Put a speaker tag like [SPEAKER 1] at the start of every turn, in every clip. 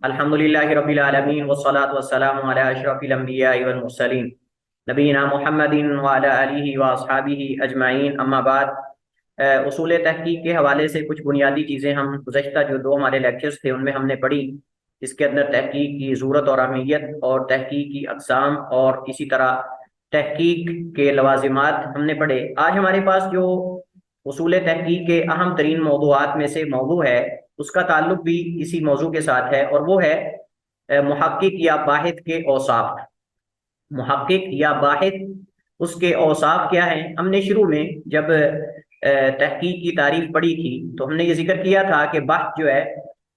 [SPEAKER 1] الحمدللہ رب العالمین والصلاة والسلام علی اشرف الانبیاء والمرسلین نبینا محمد وعلی آلہ واصحابہ اجمعین، اما بعد۔ اصول تحقیق کے حوالے سے کچھ بنیادی چیزیں ہم گزشتہ جو دو ہمارے لیکچرز تھے ان میں ہم نے پڑھی، اس کے اندر تحقیق کی ضرورت اور اہمیت اور تحقیق کی اقسام اور اسی طرح تحقیق کے لوازمات ہم نے پڑھے۔ آج ہمارے پاس جو اصول تحقیق کے اہم ترین موضوعات میں سے موضوع ہے، اس کا تعلق بھی اسی موضوع کے ساتھ ہے، اور وہ ہے محقق یا باحث کے اوصاف۔ محقق یا باحث، اس کے اوصاف کیا ہیں؟ ہم نے شروع میں جب تحقیق کی تعریف پڑھی تھی تو ہم نے یہ ذکر کیا تھا کہ بحث جو ہے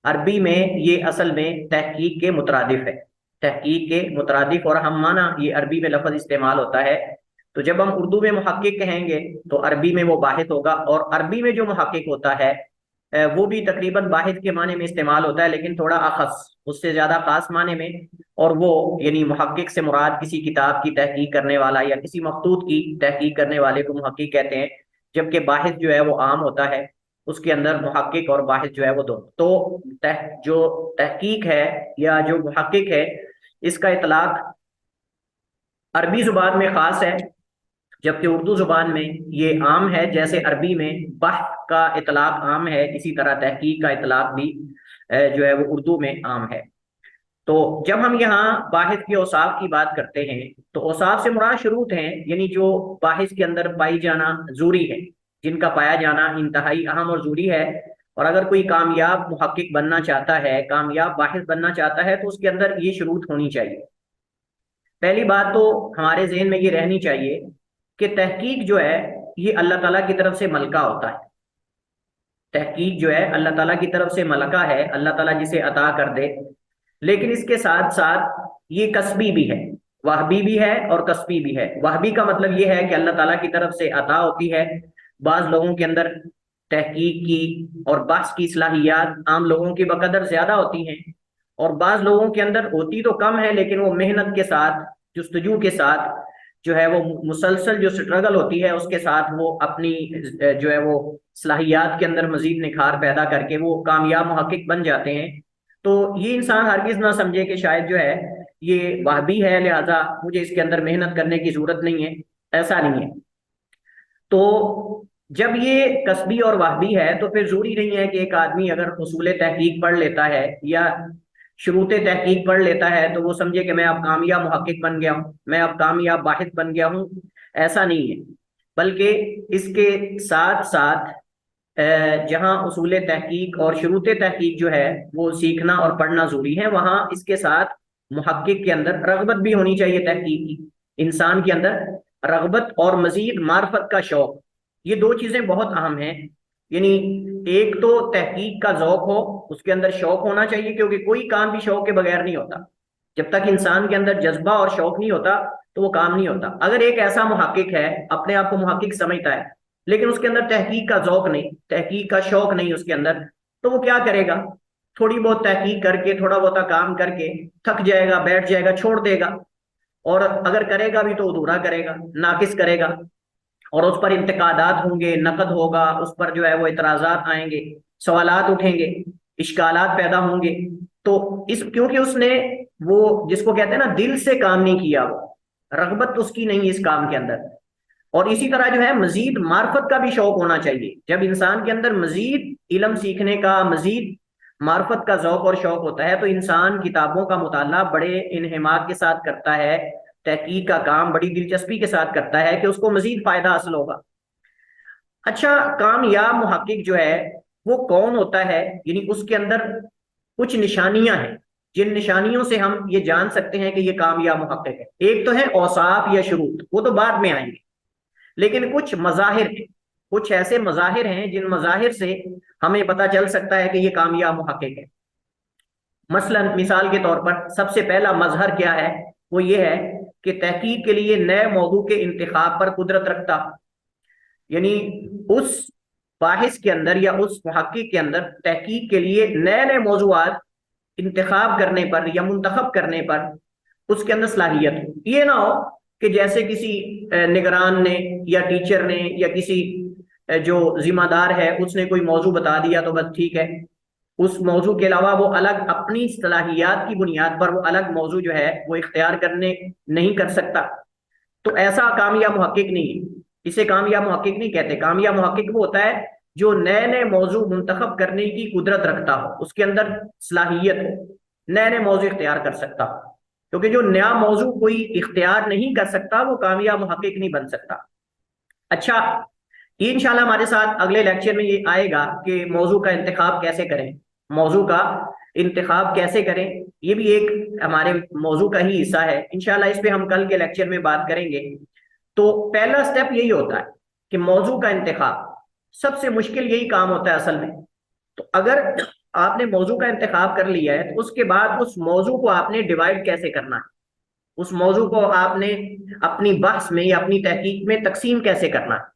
[SPEAKER 1] عربی میں یہ اصل میں تحقیق کے مترادف ہے، تحقیق کے مترادف، اور ہم مانا یہ عربی میں لفظ استعمال ہوتا ہے۔ تو جب ہم اردو میں محقق کہیں گے تو عربی میں وہ باحث ہوگا، اور عربی میں جو محقق ہوتا ہے وہ بھی تقریباً باحث کے معنی میں استعمال ہوتا ہے، لیکن تھوڑا اخص، اس سے زیادہ خاص معنی میں، اور وہ یعنی محقق سے مراد کسی کتاب کی تحقیق کرنے والا یا کسی مخطوط کی تحقیق کرنے والے کو محقق کہتے ہیں، جبکہ باحث جو ہے وہ عام ہوتا ہے، اس کے اندر محقق اور باحث جو ہے وہ دونوں۔ تو جو تحقیق ہے یا جو محقق ہے، اس کا اطلاق عربی زبان میں خاص ہے، جبکہ اردو زبان میں یہ عام ہے۔ جیسے عربی میں بحث کا اطلاق عام ہے، اسی طرح تحقیق کا اطلاق بھی جو ہے وہ اردو میں عام ہے۔ تو جب ہم یہاں باحث کے اوصاف کی بات کرتے ہیں تو اوصاف سے مراد شروط ہیں، یعنی جو باحث کے اندر پائی جانا ضروری ہے، جن کا پایا جانا انتہائی اہم اور ضروری ہے۔ اور اگر کوئی کامیاب محقق بننا چاہتا ہے، کامیاب باحث بننا چاہتا ہے، تو اس کے اندر یہ شروط ہونی چاہیے۔ پہلی بات تو ہمارے ذہن میں یہ رہنی چاہیے کہ تحقیق جو ہے یہ اللہ تعالیٰ کی طرف سے ملکہ ہوتا ہے۔ تحقیق جو ہے اللہ تعالیٰ کی طرف سے ملکہ ہے، اللہ تعالیٰ جسے عطا کر دے، لیکن اس کے ساتھ ساتھ یہ کسبی بھی ہے، وہبی بھی ہے اور کسبی بھی ہے۔ وہبی کا مطلب یہ ہے کہ اللہ تعالیٰ کی طرف سے عطا ہوتی ہے، بعض لوگوں کے اندر تحقیق کی اور بحث کی صلاحیات عام لوگوں کی بقدر زیادہ ہوتی ہیں، اور بعض لوگوں کے اندر ہوتی تو کم ہے، لیکن وہ محنت کے ساتھ، جستجو کے ساتھ جو ہے وہ مسلسل جو سٹرگل ہوتی ہے اس کے ساتھ وہ اپنی جو ہے وہ صلاحیات کے اندر مزید نکھار پیدا کر کے وہ کامیاب محقق بن جاتے ہیں۔ تو یہ انسان ہرگز نہ سمجھے کہ شاید جو ہے یہ وہبی ہے لہذا مجھے اس کے اندر محنت کرنے کی ضرورت نہیں ہے، ایسا نہیں ہے۔ تو جب یہ کسبی اور وہبی ہے تو پھر ضروری نہیں ہے کہ ایک آدمی اگر اصول تحقیق پڑھ لیتا ہے یا شروط تحقیق پڑھ لیتا ہے تو وہ سمجھے کہ میں اب کامیاب محقق بن گیا ہوں، میں اب کامیاب باحث بن گیا ہوں، ایسا نہیں ہے۔ بلکہ اس کے ساتھ ساتھ جہاں اصول تحقیق اور شروط تحقیق جو ہے وہ سیکھنا اور پڑھنا ضروری ہے، وہاں اس کے ساتھ محقق کے اندر رغبت بھی ہونی چاہیے تحقیق کی، انسان کے اندر رغبت اور مزید معرفت کا شوق، یہ دو چیزیں بہت اہم ہیں۔ یعنی ایک تو تحقیق کا ذوق ہو، اس کے اندر شوق ہونا چاہیے، کیونکہ کوئی کام بھی شوق کے بغیر نہیں ہوتا۔ جب تک انسان کے اندر جذبہ اور شوق نہیں ہوتا تو وہ کام نہیں ہوتا۔ اگر ایک ایسا محقق ہے، اپنے آپ کو محقق سمجھتا ہے، لیکن اس کے اندر تحقیق کا ذوق نہیں، تحقیق کا شوق نہیں اس کے اندر، تو وہ کیا کرے گا؟ تھوڑی بہت تحقیق کر کے، تھوڑا بہت کام کر کے تھک جائے گا، بیٹھ جائے گا، چھوڑ دے گا، اور اگر کرے گا بھی تو ادھورا کرے گا، ناقص کرے گا، اور اس پر انتقادات ہوں گے، نقد ہوگا، اس پر جو ہے وہ اعتراضات آئیں گے، سوالات اٹھیں گے، اشکالات پیدا ہوں گے۔ تو کیونکہ اس نے وہ جس کو کہتے ہیں نا دل سے کام نہیں کیا، وہ رغبت اس کی نہیں اس کام کے اندر۔ اور اسی طرح جو ہے مزید معرفت کا بھی شوق ہونا چاہیے۔ جب انسان کے اندر مزید علم سیکھنے کا، مزید معرفت کا ذوق اور شوق ہوتا ہے تو انسان کتابوں کا مطالعہ بڑے انہماک کے ساتھ کرتا ہے، تحقیق کا کام بڑی دلچسپی کے ساتھ کرتا ہے کہ اس کو مزید فائدہ حاصل ہوگا۔ اچھا، کامیاب محقق جو ہے وہ کون ہوتا ہے؟ یعنی اس کے اندر کچھ نشانیاں ہیں جن نشانیوں سے ہم یہ جان سکتے ہیں کہ یہ کامیاب محقق ہے۔ ایک تو ہے اوصاف یا شروط، وہ تو بعد میں آئیں گے، لیکن کچھ مظاہر ہیں، کچھ ایسے مظاہر ہیں جن مظاہر سے ہمیں پتہ چل سکتا ہے کہ یہ کامیاب محقق ہے۔ مثلا مثال کے طور پر سب سے پہلا مظہر کیا ہے؟ وہ یہ ہے کہ تحقیق کے لیے نئے موضوع کے انتخاب پر قدرت رکھتا، یعنی اس باحث کے اندر یا اس محقق کے اندر تحقیق کے لیے نئے نئے موضوعات انتخاب کرنے پر یا منتخب کرنے پر اس کے اندر صلاحیت ہو۔ یہ نہ ہو کہ جیسے کسی نگران نے یا ٹیچر نے یا کسی جو ذمہ دار ہے اس نے کوئی موضوع بتا دیا تو بس ٹھیک ہے، اس موضوع کے علاوہ وہ الگ اپنی صلاحیات کی بنیاد پر وہ الگ موضوع جو ہے وہ اختیار کرنے نہیں کر سکتا، تو ایسا کامیاب محقق نہیں ہے، اسے کامیاب محقق نہیں کہتے۔ کامیاب محقق وہ ہوتا ہے جو نئے نئے موضوع منتخب کرنے کی قدرت رکھتا ہو، اس کے اندر صلاحیت ہو، نئے نئے موضوع اختیار کر سکتا ہو، کیونکہ جو نیا موضوع کوئی اختیار نہیں کر سکتا وہ کامیاب محقق نہیں بن سکتا۔ اچھا، یہ انشاءاللہ ہمارے ساتھ اگلے لیکچر میں یہ آئے گا کہ موضوع کا انتخاب کیسے کریں، موضوع کا انتخاب کیسے کریں، یہ بھی ایک ہمارے موضوع کا ہی حصہ ہے انشاءاللہ، اس پہ ہم کل کے لیکچر میں بات کریں گے۔ تو پہلا سٹیپ یہی ہوتا ہے کہ موضوع کا انتخاب، سب سے مشکل یہی کام ہوتا ہے اصل میں۔ تو اگر آپ نے موضوع کا انتخاب کر لیا ہے تو اس کے بعد اس موضوع کو آپ نے ڈیوائڈ کیسے کرنا ہے، اس موضوع کو آپ نے اپنی بحث میں یا اپنی تحقیق میں تقسیم کیسے کرنا ہے۔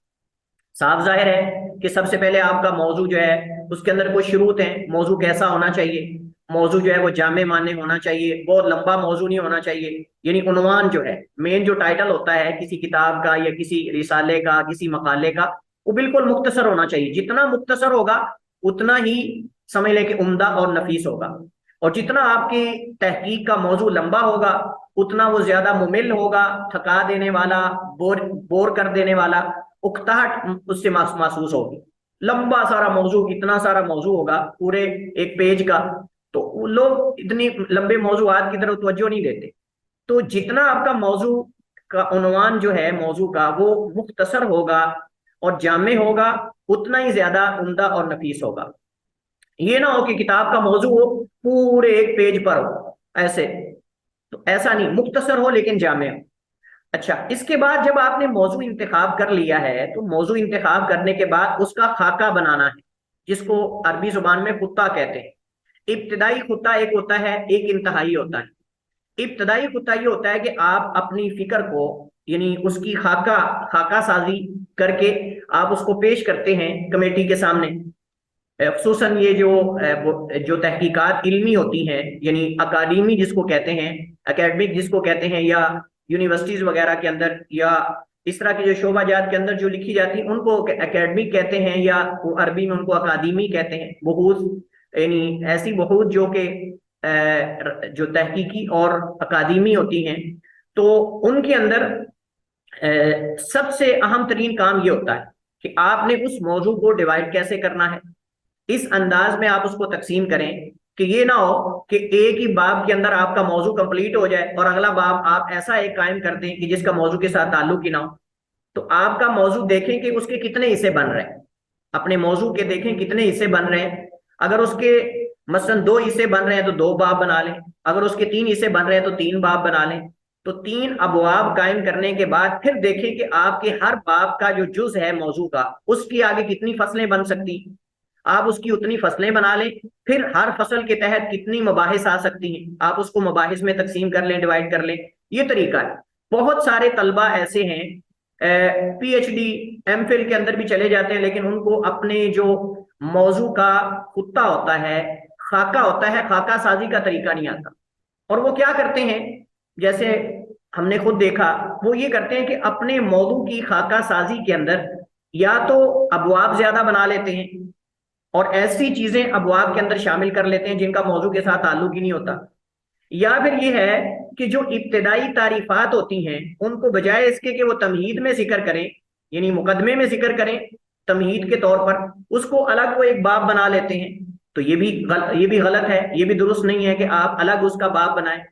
[SPEAKER 1] صاف ظاہر ہے کہ سب سے پہلے آپ کا موضوع جو ہے اس کے اندر کچھ شروط ہیں، موضوع کیسا ہونا چاہیے، موضوع جو ہے وہ جامع معنی ہونا چاہیے، بہت لمبا موضوع نہیں ہونا چاہیے، یعنی عنوان جو ہے، مین جو ٹائٹل ہوتا ہے کسی کتاب کا یا کسی رسالے کا، کسی مقالے کا، وہ بالکل مختصر ہونا چاہیے۔ جتنا مختصر ہوگا اتنا ہی سمجھ لیں کہ عمدہ اور نفیس ہوگا، اور جتنا آپ کی تحقیق کا موضوع لمبا ہوگا اتنا وہ زیادہ ممل ہوگا، تھکا دینے والا، بور کر دینے والا، اکتاہٹ اس سے محسوس ہوگی۔ لمبا سارا موضوع، اتنا سارا موضوع ہوگا پورے ایک پیج کا، تو لوگ اتنی لمبے موضوعات کی طرف توجہ نہیں دیتے۔ تو جتنا آپ کا موضوع کا عنوان جو ہے موضوع کا وہ مختصر ہوگا اور جامع ہوگا اتنا ہی زیادہ عمدہ اور نفیس ہوگا۔ یہ نہ ہو کہ کتاب کا موضوع ہو پورے ایک پیج پر ہو، ایسے تو ایسا نہیں، مختصر ہو لیکن جامع ہو۔ اچھا، اس کے بعد جب آپ نے موضوع انتخاب کر لیا ہے تو موضوع انتخاب کرنے کے بعد اس کا خاکہ بنانا ہے، جس کو عربی زبان میں خطہ کہتے ہیں۔ ابتدائی خطہ ایک ہوتا ہے، ایک انتہائی ہوتا ہے۔ ابتدائی خطہ یہ ہوتا ہے کہ آپ اپنی فکر کو، یعنی اس کی خاکہ سازی کر کے آپ اس کو پیش کرتے ہیں کمیٹی کے سامنے۔ خصوصاً یہ جو تحقیقات علمی ہوتی ہیں، یعنی اکادمی جس کو کہتے ہیں، اکیڈمک جس کو کہتے ہیں، یا یونیورسٹیز وغیرہ کے اندر یا اس طرح کی جو شعبہ جات کے اندر جو لکھی جاتی ہیں ان کو اکیڈمک کہتے ہیں، یا عربی میں ان کو اکادمی کہتے ہیں۔ بحوث یعنی ایسی بحوث جو کہ جو تحقیقی اور اکادمی ہوتی ہیں، تو ان کے اندر سب سے اہم ترین کام یہ ہوتا ہے کہ آپ نے اس موضوع کو ڈیوائڈ کیسے کرنا ہے، اس انداز میں آپ اس کو تقسیم کریں کہ یہ نہ ہو کہ ایک ہی باب کے اندر آپ کا موضوع کمپلیٹ ہو جائے اور اگلا باب آپ ایسا ایک قائم کر دیں کہ جس کا موضوع کے ساتھ تعلق ہی نہ ہو۔ تو آپ کا موضوع دیکھیں کہ اس کے کتنے حصے بن رہے ہیں، اپنے موضوع کے دیکھیں کتنے حصے بن رہے ہیں۔ اگر اس کے مثلا 2 حصے بن رہے ہیں تو 2 باب بنا لیں، اگر اس کے 3 حصے بن رہے ہیں تو 3 باب بنا لیں۔ تو 3 ابواب قائم کرنے کے بعد پھر دیکھیں کہ آپ کے ہر باب کا جو جز ہے موضوع کا، اس کی آگے کتنی فصلیں بن سکتی، آپ اس کی اتنی فصلیں بنا لیں۔ پھر ہر فصل کے تحت کتنی مباحث آ سکتی ہیں، آپ اس کو مباحث میں تقسیم کر لیں، ڈیوائڈ کر لیں۔ یہ طریقہ ہے۔ بہت سارے طلبہ ایسے ہیں P H D M Phil کے اندر بھی چلے جاتے ہیں، لیکن ان کو اپنے جو موضوع کا خطہ ہوتا ہے، خاکہ ہوتا ہے، خاکہ سازی کا طریقہ نہیں آتا، اور وہ کیا کرتے ہیں، جیسے ہم نے خود دیکھا، وہ یہ کرتے ہیں کہ اپنے موضوع کی خاکہ سازی کے اندر یا تو ابواب زیادہ بنا لیتے ہیں اور ایسی چیزیں ابواب کے اندر شامل کر لیتے ہیں جن کا موضوع کے ساتھ تعلق ہی نہیں ہوتا، یا پھر یہ ہے کہ جو ابتدائی تعریفات ہوتی ہیں ان کو بجائے اس کے کہ وہ تمہید میں ذکر کریں، یعنی مقدمے میں ذکر کریں تمہید کے طور پر، اس کو الگ وہ ایک باب بنا لیتے ہیں۔ تو یہ بھی غلط ہے، یہ بھی درست نہیں ہے کہ آپ الگ اس کا باب بنائیں۔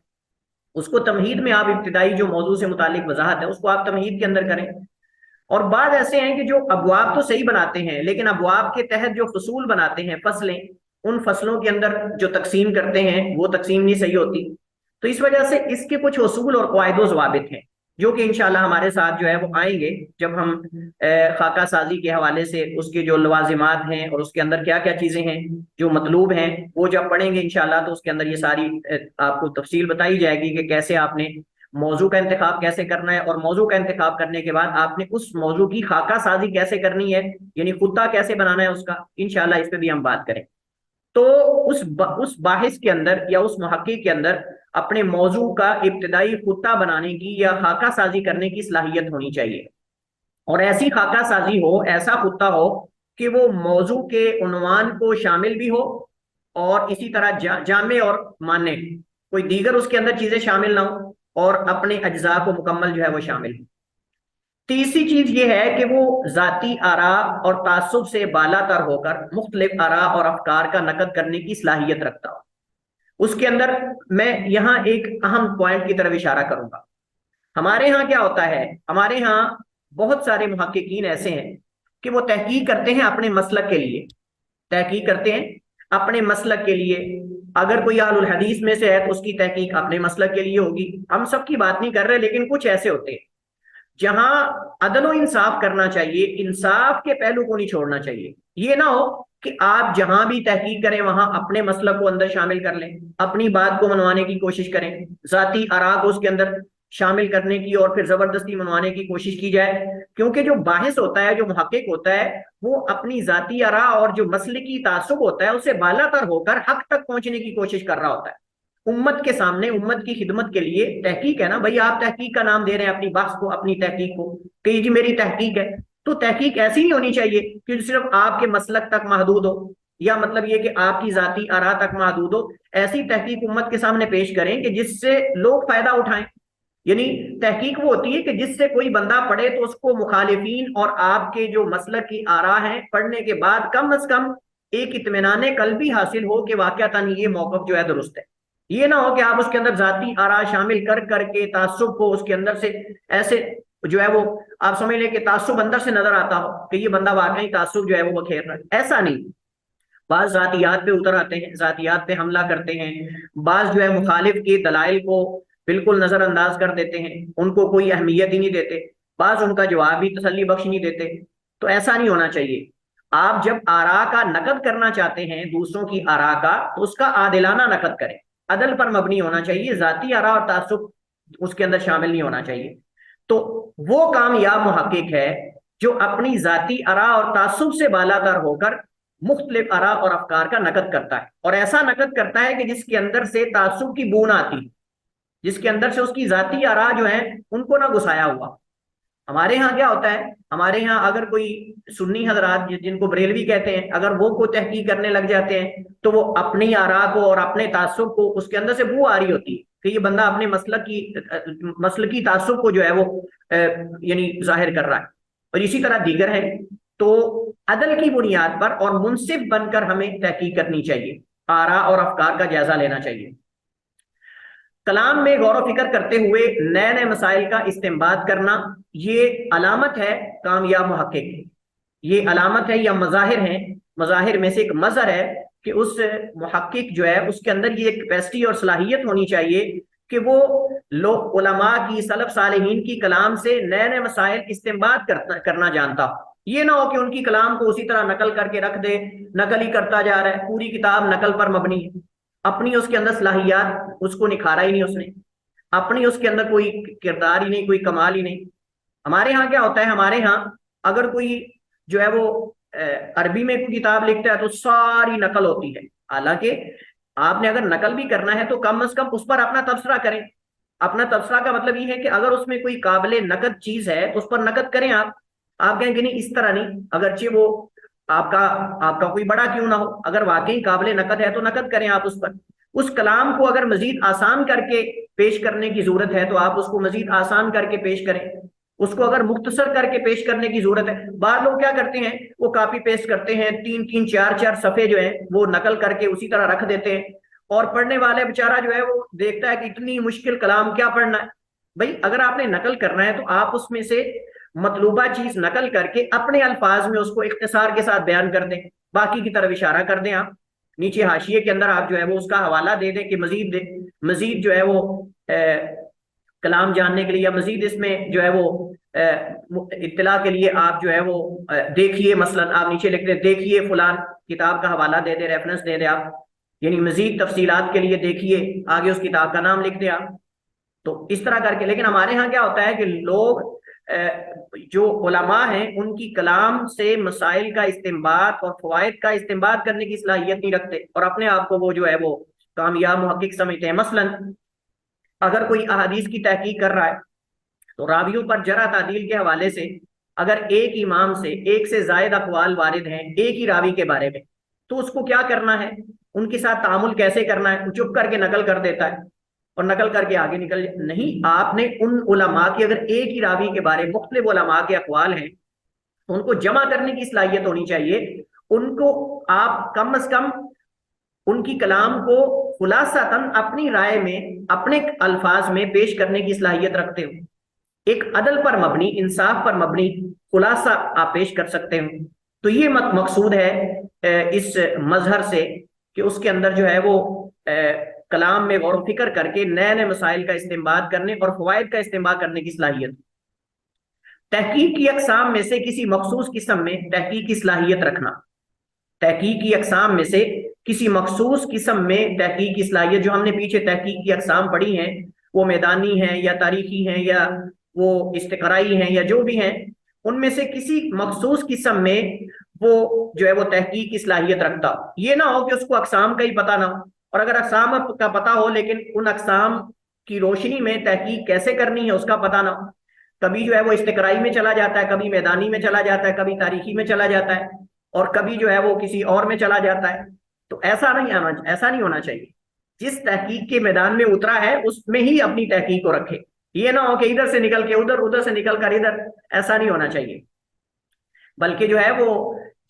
[SPEAKER 1] اس کو تمہید میں آپ ابتدائی جو موضوع سے متعلق وضاحت ہے اس کو آپ تمہید کے اندر کریں۔ اور بعض ایسے ہیں کہ جو ابواب تو صحیح بناتے ہیں لیکن ابواب کے تحت جو فصول بناتے ہیں، فصلیں، ان فصلوں کے اندر جو تقسیم کرتے ہیں وہ تقسیم نہیں صحیح ہوتی۔ تو اس وجہ سے اس کے کچھ اصول اور قواعد و ضوابط ہیں جو کہ انشاءاللہ ہمارے ساتھ جو ہے وہ آئیں گے جب ہم خاکہ سازی کے حوالے سے اس کے جو لوازمات ہیں اور اس کے اندر کیا کیا چیزیں ہیں جو مطلوب ہیں وہ جب پڑھیں گے انشاءاللہ، تو اس کے اندر یہ ساری آپ کو تفصیل بتائی جائے گی کہ کیسے آپ نے موضوع کا انتخاب کیسے کرنا ہے، اور موضوع کا انتخاب کرنے کے بعد آپ نے اس موضوع کی خاکہ سازی کیسے کرنی ہے، یعنی خطہ کیسے بنانا ہے اس کا، انشاءاللہ اس پہ بھی ہم بات کریں۔ تو اس باحث کے اندر یا اس محقق کے اندر اپنے موضوع کا ابتدائی خطہ بنانے کی یا خاکہ سازی کرنے کی صلاحیت ہونی چاہیے، اور ایسی خاکہ سازی ہو، ایسا خطہ ہو کہ وہ موضوع کے عنوان کو شامل بھی ہو اور اسی طرح جامع اور مانع، کوئی دیگر اس کے اندر چیزیں شامل نہ ہوں، اور اپنے اجزاء کو مکمل جو ہے وہ شامل ہوں۔ تیسری چیز یہ ہے کہ وہ ذاتی آراء اور تعصب سے بالا تر ہو کر مختلف آراء اور افکار کا نقد کرنے کی صلاحیت رکھتا ہو۔ اس کے اندر میں یہاں ایک اہم پوائنٹ کی طرف اشارہ کروں گا۔ ہمارے ہاں کیا ہوتا ہے، ہمارے ہاں بہت سارے محققین ایسے ہیں کہ وہ تحقیق کرتے ہیں اپنے مسلک کے لیے، تحقیق کرتے ہیں اپنے مسلک کے لیے۔ اگر کوئی اہل الحدیث میں سے ہے تو اس کی تحقیق اپنے مسلک کے لیے ہوگی، ہم سب کی بات نہیں کر رہے، لیکن کچھ ایسے ہوتے ہیں جہاں عدل و انصاف کرنا چاہیے، انصاف کے پہلو کو نہیں چھوڑنا چاہیے۔ یہ نہ ہو کہ آپ جہاں بھی تحقیق کریں وہاں اپنے مسلک کو اندر شامل کر لیں، اپنی بات کو منوانے کی کوشش کریں، ذاتی آراء کو اس کے اندر شامل کرنے کی اور پھر زبردستی منوانے کی کوشش کی جائے۔ کیونکہ جو باحث ہوتا ہے، جو محقق ہوتا ہے، وہ اپنی ذاتی آراء اور جو مسلکی تعصب ہوتا ہے اسے بالا تر ہو کر حق تک پہنچنے کی کوشش کر رہا ہوتا ہے، امت کے سامنے، امت کی خدمت کے لیے۔ تحقیق ہے نا بھائی، آپ تحقیق کا نام دے رہے ہیں اپنی بحث کو، اپنی تحقیق کو کہ جی میری تحقیق ہے، تو تحقیق ایسی نہیں ہونی چاہیے کہ صرف آپ کے مسلک تک محدود ہو، یا مطلب یہ کہ آپ کی ذاتی آراء تک محدود ہو۔ ایسی تحقیق امت کے سامنے پیش کریں کہ جس سے لوگ فائدہ اٹھائیں۔ یعنی تحقیق وہ ہوتی ہے کہ جس سے کوئی بندہ پڑھے تو اس کو مخالفین اور آپ کے جو مسلک کی آراء ہیں پڑھنے کے بعد کم از کم ایک اطمینان قلبی حاصل ہو کہ واقعتاً یہ موقف جو ہے درست ہے۔ یہ نہ ہو کہ آپ اس کے اندر ذاتی آراء شامل کر کر کے تعصب کو اس کے اندر سے ایسے جو ہے وہ آپ سمجھ لیں کہ تعصب اندر سے نظر آتا ہو کہ یہ بندہ واقعی تعصب جو ہے وہ بکھیر رہا ہے۔ ایسا نہیں، بعض ذاتیات پہ اتر آتے ہیں، ذاتیات پہ حملہ کرتے ہیں، بعض جو ہے مخالف کے دلائل کو بالکل نظر انداز کر دیتے ہیں، ان کو کوئی اہمیت ہی نہیں دیتے، بعض ان کا جواب بھی تسلی بخش نہیں دیتے۔ تو ایسا نہیں ہونا چاہیے۔ آپ جب آراء کا نقد کرنا چاہتے ہیں، دوسروں کی آراء کا، تو اس کا عادلانہ نقد کریں، عدل پر مبنی ہونا چاہیے، ذاتی آراء اور تعصب اس کے اندر شامل نہیں ہونا چاہیے۔ تو وہ کامیاب محقق ہے جو اپنی ذاتی آراء اور تعصب سے بالا تر ہو کر مختلف آراء اور افکار کا نقد کرتا ہے، اور ایسا نقد کرتا ہے کہ جس کے اندر سے تعصب کی بو نہ آتی، جس کے اندر سے اس کی ذاتی آراء جو ہیں ان کو نہ گسایا ہوا۔ ہمارے ہاں کیا ہوتا ہے، ہمارے ہاں اگر کوئی سنی حضرات جن کو بریلوی کہتے ہیں، اگر وہ کوئی تحقیق کرنے لگ جاتے ہیں تو وہ اپنی آراء کو اور اپنے تعصب کو، اس کے اندر سے بو آ رہی ہوتی ہے کہ یہ بندہ اپنے مسلکی تعصب کو جو ہے وہ یعنی ظاہر کر رہا ہے، اور اسی طرح دیگر ہے۔ تو عدل کی بنیاد پر اور منصف بن کر ہمیں تحقیق کرنی چاہیے، آراء اور افکار کا جائزہ لینا چاہیے، کلام میں غور و فکر کرتے ہوئے نئے نئے مسائل کا استنباط کرنا۔ یہ علامت ہے کامیاب محقق کی، یہ علامت ہے یا مظاہر ہیں، مظاہر میں سے ایک مظہر ہے کہ اس محقق جو ہے اس کے اندر یہ کیپیسٹی اور صلاحیت ہونی چاہیے کہ وہ لوگ علماء کی، سلف صالحین کی کلام سے نئے نئے مسائل استنباط کرنا جانتا ہو۔ یہ نہ ہو کہ ان کی کلام کو اسی طرح نقل کر کے رکھ دے، نقل ہی کرتا جا رہا ہے، پوری کتاب نقل پر مبنی ہے، اپنی اس کے اندر صلاحیات اس کو نکھارا ہی نہیں، اس نے اپنی اس کے اندر کوئی کردار ہی نہیں، کوئی کمال ہی نہیں۔ ہمارے ہاں کیا ہوتا ہے، ہمارے ہاں اگر کوئی جو ہے وہ عربی میں کوئی کتاب لکھتا ہے تو ساری نقل ہوتی ہے، حالانکہ آپ نے اگر نقل بھی کرنا ہے تو کم از کم اس پر اپنا تبصرہ کریں۔ اپنا تبصرہ کا مطلب یہ ہے کہ اگر اس میں کوئی قابل نقد چیز ہے تو اس پر نقد کریں۔ آپ کہیں کہ نہیں اس طرح نہیں، اگرچہ وہ آپ کا کوئی بڑا کیوں نہ ہو، اگر واقعی قابل نقد ہے تو نقد کریں آپ اس پر۔ اس کلام کو اگر مزید آسان کر کے پیش کرنے کی ضرورت ہے تو آپ اس کو مزید آسان کر کے پیش کریں، اس کو اگر مختصر کر کے پیش کرنے کی ضرورت ہے۔ بعض لوگ کیا کرتے ہیں، وہ کاپی پیسٹ کرتے ہیں، 3 4 صفحے جو ہیں وہ نقل کر کے اسی طرح رکھ دیتے ہیں، اور پڑھنے والے بیچارہ جو ہے وہ دیکھتا ہے کہ اتنی مشکل کلام کیا پڑھنا ہے۔ بھائی اگر آپ نے نقل کرنا ہے تو آپ اس میں سے مطلوبہ چیز نقل کر کے اپنے الفاظ میں اس کو اختصار کے ساتھ بیان کر دیں، باقی کی طرف اشارہ کر دیں۔ آپ نیچے حاشیے کے اندر آپ جو ہے وہ اس کا حوالہ دے دیں کہ مزید جو ہے وہ کلام جاننے کے لیے، یا مزید اس میں جو ہے وہ اطلاع کے لیے آپ جو ہے وہ دیکھیے، مثلا آپ نیچے لکھ دیں دیکھیے فلان کتاب کا حوالہ دے دیں، ریفرنس دے دیں آپ، یعنی مزید تفصیلات کے لیے دیکھیے، آگے اس کتاب کا نام لکھ دیں آپ۔ تو اس طرح کر کے، لیکن ہمارے ہاں کیا ہوتا ہے کہ لوگ جو علماء ہیں ان کی کلام سے مسائل کا استنباط اور فوائد کا استنباط کرنے کی صلاحیت نہیں رکھتے، اور اپنے آپ کو وہ جو ہے وہ کامیاب محقق سمجھتے ہیں۔ مثلا اگر کوئی احادیث کی تحقیق کر رہا ہے تو راویوں پر جرح تعدیل کے حوالے سے اگر ایک امام سے ایک سے زائد اقوال وارد ہیں ایک ہی راوی کے بارے میں، تو اس کو کیا کرنا ہے، ان کے ساتھ تعامل کیسے کرنا ہے، چپ کر کے نقل کر دیتا ہے اور نقل کر کے آگے نکل نہیں، آپ نے ان علماء کی اگر ایک ہی راوی کے بارے مختلف علماء کے اقوال ہیں تو ان کو جمع کرنے کی صلاحیت ہونی چاہیے، ان کو آپ کم از کم ان کی کلام کو خلاصتاً اپنی رائے میں اپنے الفاظ میں پیش کرنے کی صلاحیت رکھتے ہو، ایک عدل پر مبنی، انصاف پر مبنی خلاصہ آپ پیش کر سکتے ہو۔ تو یہ مقصود ہے اس مظہر سے کہ اس کے اندر جو ہے وہ کلام میں غور و فکر کر کے نئے نئے مسائل کا استنباط کرنے اور فوائد کا استنباط کرنے کی صلاحیت۔ تحقیق کی اقسام میں سے کسی مخصوص قسم میں تحقیق کی صلاحیت رکھنا، تحقیق کی اقسام میں سے کسی مخصوص قسم میں تحقیق کی صلاحیت، جو ہم نے پیچھے تحقیق کی اقسام پڑھی ہیں، وہ میدانی ہیں یا تاریخی ہیں یا وہ استقرائی ہیں یا جو بھی ہیں، ان میں سے کسی مخصوص قسم میں وہ جو ہے وہ تحقیق کی صلاحیت رکھتا ہو۔ یہ نہ ہو کہ اس کو اقسام کا ہی پتہ نہ ہو، اور اگر اقسام کا پتہ ہو لیکن ان اقسام کی روشنی میں تحقیق کیسے کرنی ہے اس کا پتہ نہ ہو، کبھی جو ہے وہ استقرائی میں چلا جاتا ہے، کبھی میدانی میں چلا جاتا ہے، کبھی تاریخی میں چلا جاتا ہے، اور کبھی جو ہے وہ کسی اور میں چلا جاتا ہے۔ تو ایسا نہیں ہونا چاہیے، جس تحقیق کے میدان میں اترا ہے اس میں ہی اپنی تحقیق کو رکھے، یہ نہ ہو کہ ادھر سے نکل کے ادھر، ادھر سے نکل کر ادھر، ایسا نہیں ہونا چاہیے، بلکہ جو ہے وہ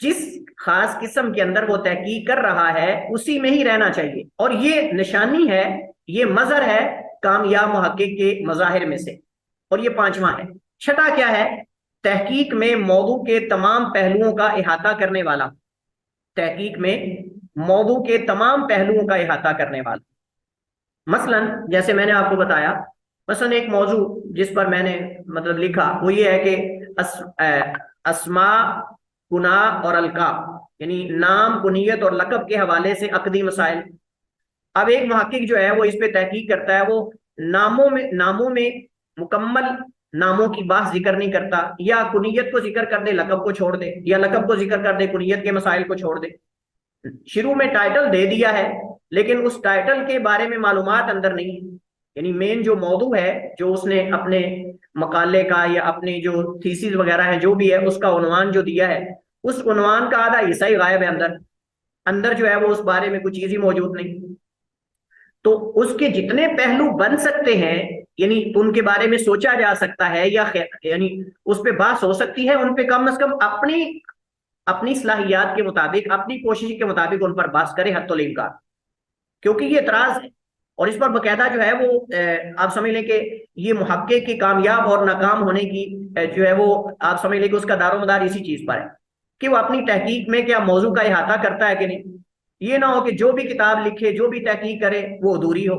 [SPEAKER 1] جس خاص قسم کے اندر وہ تحقیق کر رہا ہے اسی میں ہی رہنا چاہیے، اور یہ نشانی ہے، یہ مظہر ہے کامیاب محقق کے مظاہر میں سے۔ اور یہ پانچواں ہے۔ چھٹا کیا ہے؟ تحقیق میں موضوع کے تمام پہلوؤں کا احاطہ کرنے والا، تحقیق میں موضوع کے تمام پہلوؤں کا احاطہ کرنے والا۔ مثلا جیسے میں نے آپ کو بتایا، مثلا ایک موضوع جس پر میں نے مطلب لکھا وہ یہ ہے کہ اسماء، کناہ اور القاب، یعنی نام، کنیت اور لقب کے حوالے سے عقدی مسائل۔ اب ایک محقق جو ہے وہ اس پہ تحقیق کرتا ہے، وہ ناموں میں مکمل ناموں کی بات ذکر نہیں کرتا، یا کنیت کو ذکر کر دے لقب کو چھوڑ دے، یا لقب کو ذکر کر دے کنیت کے مسائل کو چھوڑ دے۔ شروع میں ٹائٹل دے دیا ہے لیکن اس ٹائٹل کے بارے میں معلومات اندر نہیں، یعنی مین جو موضوع ہے، جو اس نے اپنے مقالے کا یا اپنی جو تھیسز وغیرہ ہے جو بھی ہے، اس کا عنوان جو دیا ہے، اس عنوان کا آدھا حصہ ہی غائب ہے، اندر جو ہے وہ اس بارے میں کوئی چیز ہی موجود نہیں۔ تو اس کے جتنے پہلو بن سکتے ہیں، یعنی ان کے بارے میں سوچا جا سکتا ہے یا یعنی اس پہ بحث ہو سکتی ہے، ان پہ کم از کم اپنی صلاحیات کے مطابق، اپنی کوشش کے مطابق ان پر بحث کرے حتی الامکان، کیونکہ یہ اعتراض ہے، اور اس پر باقاعدہ جو ہے وہ آپ سمجھ لیں کہ یہ محقق کے کامیاب اور ناکام ہونے کی جو ہے وہ آپ سمجھ لیں کہ اس کا دار و مدار اسی چیز پر ہے کہ وہ اپنی تحقیق میں کیا موضوع کا احاطہ کرتا ہے کہ نہیں۔ یہ نہ ہو کہ جو بھی کتاب لکھے، جو بھی تحقیق کرے، وہ ادھوری ہو،